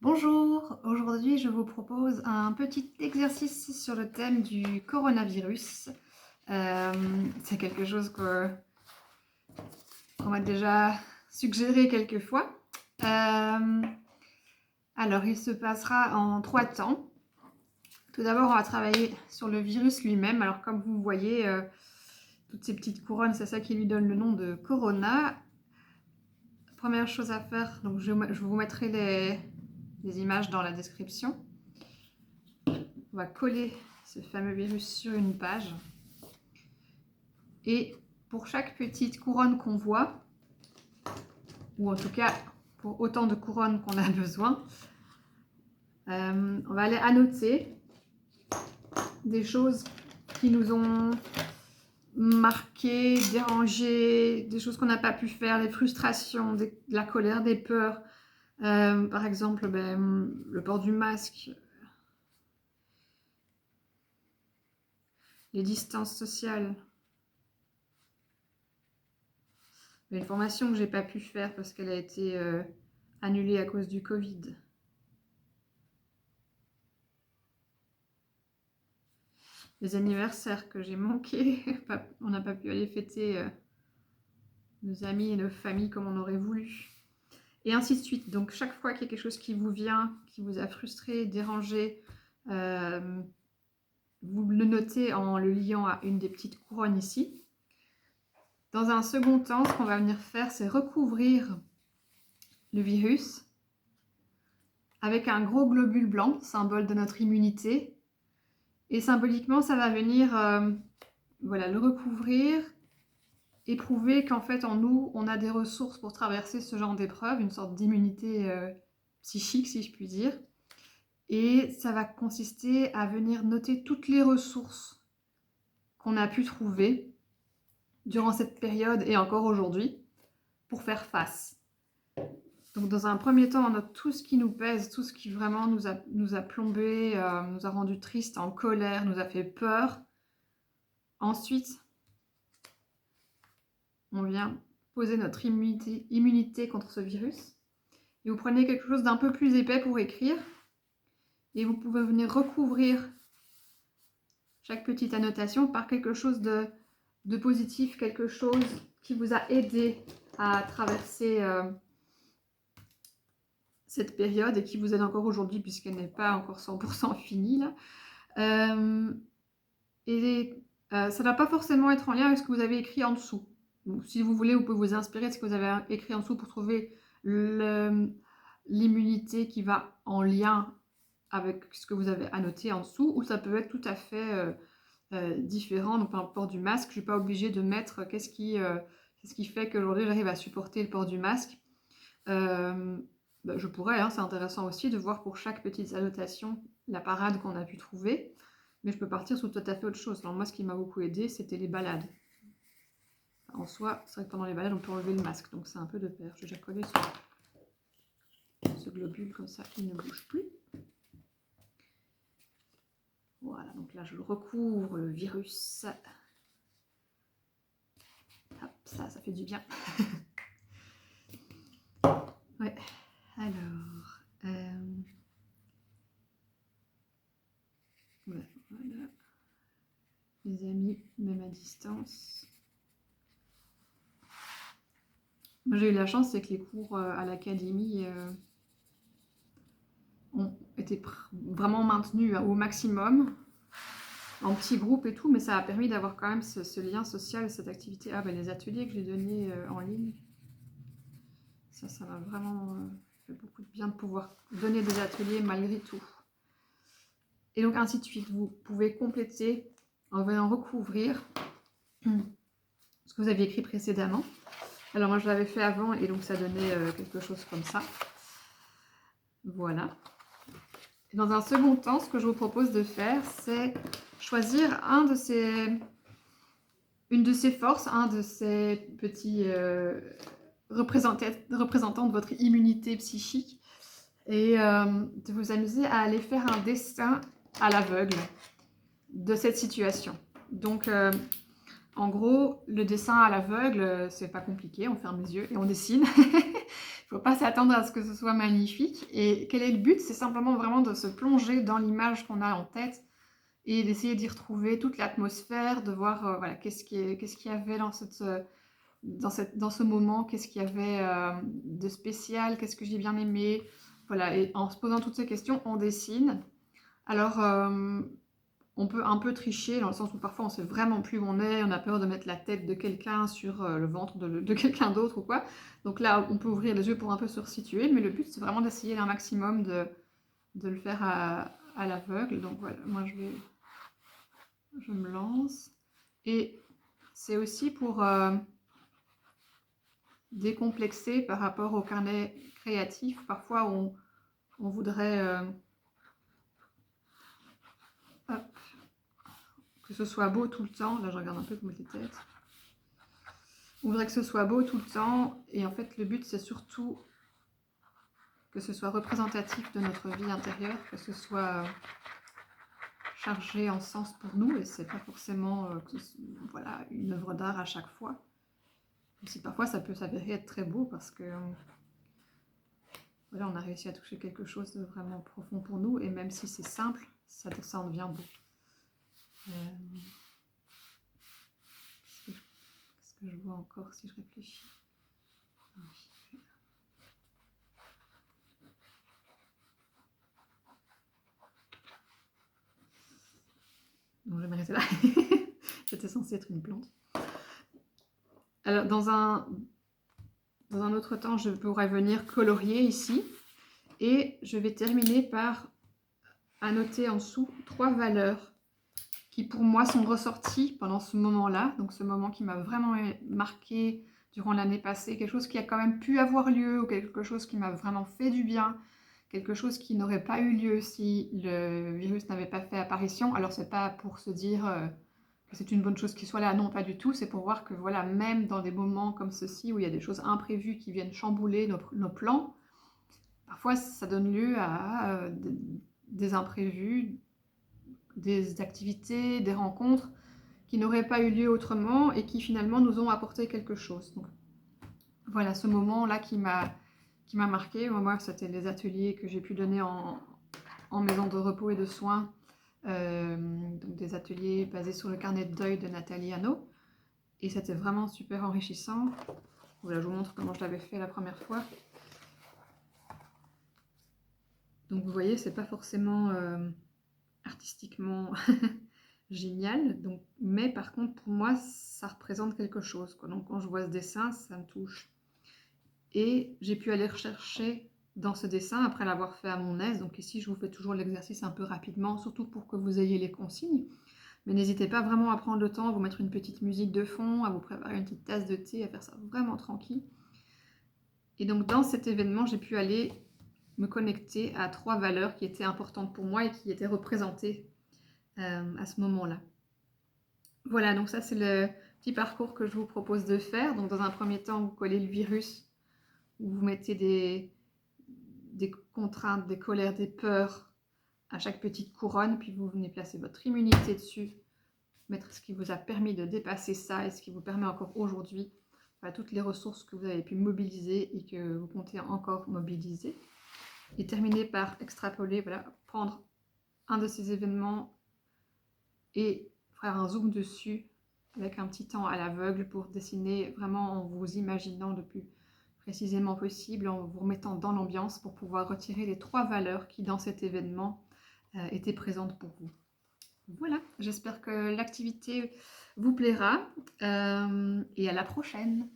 Bonjour, aujourd'hui je vous propose un petit exercice sur le thème du coronavirus. C'est quelque chose qu'on m'a déjà suggéré quelques fois. Alors il se passera en 3 temps. Tout d'abord on va travailler sur le virus lui-même. Alors comme vous voyez, toutes ces petites couronnes, c'est ça qui lui donne le nom de corona. Première chose à faire, donc je vous mettrai les images dans la description. On va coller ce fameux virus sur une page. Et pour chaque petite couronne qu'on voit, ou en tout cas pour autant de couronnes qu'on a besoin, on va aller annoter des choses qui nous ont marqué, dérangé, des choses qu'on n'a pas pu faire, des frustrations, de la colère, des peurs. Par exemple, le port du masque, les distances sociales, les formations que j'ai pas pu faire parce qu'elle a été annulée à cause du Covid. Les anniversaires que j'ai manqués, on n'a pas pu aller fêter nos amis et nos familles comme on aurait voulu. Et ainsi de suite. Donc chaque fois qu'il y a quelque chose qui vous vient, qui vous a frustré, dérangé, vous le notez en le liant à une des petites couronnes ici. Dans un second temps, ce qu'on va venir faire, c'est recouvrir le virus avec un gros globule blanc, symbole de notre immunité. Et symboliquement, ça va venir voilà, le recouvrir et prouver qu'en fait, en nous, on a des ressources pour traverser ce genre d'épreuve, une sorte d'immunité psychique, si je puis dire. Et ça va consister à venir noter toutes les ressources qu'on a pu trouver durant cette période et encore aujourd'hui pour faire face. Donc dans un premier temps, on note tout ce qui nous pèse, tout ce qui vraiment nous a plombé, nous a rendu triste, en colère, nous a fait peur. Ensuite, on vient poser notre immunité contre ce virus. Et vous prenez quelque chose d'un peu plus épais pour écrire. Et vous pouvez venir recouvrir chaque petite annotation par quelque chose de positif, quelque chose qui vous a aidé à traverser cette période et qui vous aide encore aujourd'hui puisqu'elle n'est pas encore 100% finie. Là. Ça ne va pas forcément être en lien avec ce que vous avez écrit en dessous. Donc, si vous voulez, vous pouvez vous inspirer de ce que vous avez écrit en dessous pour trouver l'immunité qui va en lien avec ce que vous avez annoté en dessous, ou ça peut être tout à fait différent. Donc, par le port du masque, je ne suis pas obligée de mettre qu'est-ce qui fait qu'aujourd'hui j'arrive à supporter le port du masque. Je pourrais, hein, c'est intéressant aussi de voir pour chaque petite annotation la parade qu'on a pu trouver, mais je peux partir sur tout à fait autre chose. Alors moi, ce qui m'a beaucoup aidé, c'était les balades. En soi, c'est vrai que pendant les balades, on peut enlever le masque, donc c'est un peu de pair. Je vais déjà coller sur ce globule, comme ça, il ne bouge plus. Voilà, donc là, je le recouvre, le virus. Hop, ça fait du bien. Ouais, alors... voilà. Les amis, même à distance. Moi, j'ai eu la chance, c'est que les cours à l'académie ont été vraiment maintenus au maximum, en petits groupes et tout, mais ça a permis d'avoir quand même ce lien social, cette activité. Ah, les ateliers que j'ai donnés en ligne, ça m'a vraiment fait beaucoup de bien de pouvoir donner des ateliers malgré tout. Et donc ainsi de suite, vous pouvez compléter en venant recouvrir ce que vous aviez écrit précédemment. Alors moi je l'avais fait avant et donc ça donnait quelque chose comme ça. Voilà. Et dans un second temps, ce que je vous propose de faire, c'est choisir une de ces forces, un de ces petits représentants de votre immunité psychique et de vous amuser à aller faire un dessin à l'aveugle de cette situation. Donc en gros, le dessin à l'aveugle, c'est pas compliqué, on ferme les yeux et on dessine. faut pas s'attendre à ce que ce soit magnifique. Et quel est le but? C'est simplement vraiment de se plonger dans l'image qu'on a en tête et d'essayer d'y retrouver toute l'atmosphère, de voir voilà, qu'est-ce qu'il y avait dans ce moment, qu'est-ce qu'il y avait de spécial, qu'est-ce que j'ai bien aimé. Voilà, et en se posant toutes ces questions, on dessine. Alors, on peut un peu tricher dans le sens où parfois on sait vraiment plus où on est, on a peur de mettre la tête de quelqu'un sur le ventre de quelqu'un d'autre ou quoi. Donc là, on peut ouvrir les yeux pour un peu se resituer, mais le but c'est vraiment d'essayer un maximum de le faire à l'aveugle. Donc voilà, moi je me lance. Et c'est aussi pour décomplexer par rapport au carnet créatif. Parfois on voudrait hop, que ce soit beau tout le temps. Là je regarde un peu comme les têtes. On voudrait que ce soit beau tout le temps, et en fait le but c'est surtout que ce soit représentatif de notre vie intérieure, que ce soit chargé en sens pour nous, et c'est pas forcément voilà, une œuvre d'art à chaque fois. Même si parfois ça peut s'avérer être très beau parce que voilà, on a réussi à toucher quelque chose de vraiment profond pour nous, et même si c'est simple, ça en devient beau. Qu'est-ce que je vois encore si je réfléchis? Donc je vais m'arrêter là. C'était censé être une plante. Alors dans un autre temps, je pourrais venir colorier ici. Et je vais terminer par annoter en dessous 3 valeurs qui pour moi sont ressorties pendant ce moment-là. Donc ce moment qui m'a vraiment marqué durant l'année passée. Quelque chose qui a quand même pu avoir lieu, ou quelque chose qui m'a vraiment fait du bien. Quelque chose qui n'aurait pas eu lieu si le virus n'avait pas fait apparition. Alors c'est pas pour se dire que c'est une bonne chose qu'il soit là, non pas du tout. C'est pour voir que voilà, même dans des moments comme ceci où il y a des choses imprévues qui viennent chambouler nos plans, parfois ça donne lieu à des imprévus, des activités, des rencontres qui n'auraient pas eu lieu autrement et qui finalement nous ont apporté quelque chose. Donc voilà, ce moment-là qui m'a marqué. Moi, c'était les ateliers que j'ai pu donner en maison de repos et de soins, donc des ateliers basés sur le carnet de deuil de Nathalie Hanot. Et c'était vraiment super enrichissant. Voilà, je vous montre comment je l'avais fait la première fois. Donc vous voyez, c'est pas forcément artistiquement génial, donc, mais par contre pour moi ça représente quelque chose, quoi. Donc quand je vois ce dessin, ça me touche. Et j'ai pu aller rechercher dans ce dessin après l'avoir fait à mon aise. Donc ici je vous fais toujours l'exercice un peu rapidement, surtout pour que vous ayez les consignes. Mais n'hésitez pas vraiment à prendre le temps, à vous mettre une petite musique de fond, à vous préparer une petite tasse de thé, à faire ça vraiment tranquille. Et donc dans cet événement, j'ai pu aller me connecter à 3 valeurs qui étaient importantes pour moi et qui étaient représentées à ce moment-là. Voilà, donc ça c'est le petit parcours que je vous propose de faire. Donc dans un premier temps, vous collez le virus, où vous mettez des contraintes, des colères, des peurs à chaque petite couronne, puis vous venez placer votre immunité dessus, mettre ce qui vous a permis de dépasser ça et ce qui vous permet encore aujourd'hui, toutes les ressources que vous avez pu mobiliser et que vous comptez encore mobiliser. Et terminer par extrapoler, voilà, prendre un de ces événements et faire un zoom dessus avec un petit temps à l'aveugle pour dessiner vraiment en vous imaginant le plus précisément possible, en vous remettant dans l'ambiance pour pouvoir retirer les 3 valeurs qui dans cet événement étaient présentes pour vous. Voilà, j'espère que l'activité vous plaira et à la prochaine.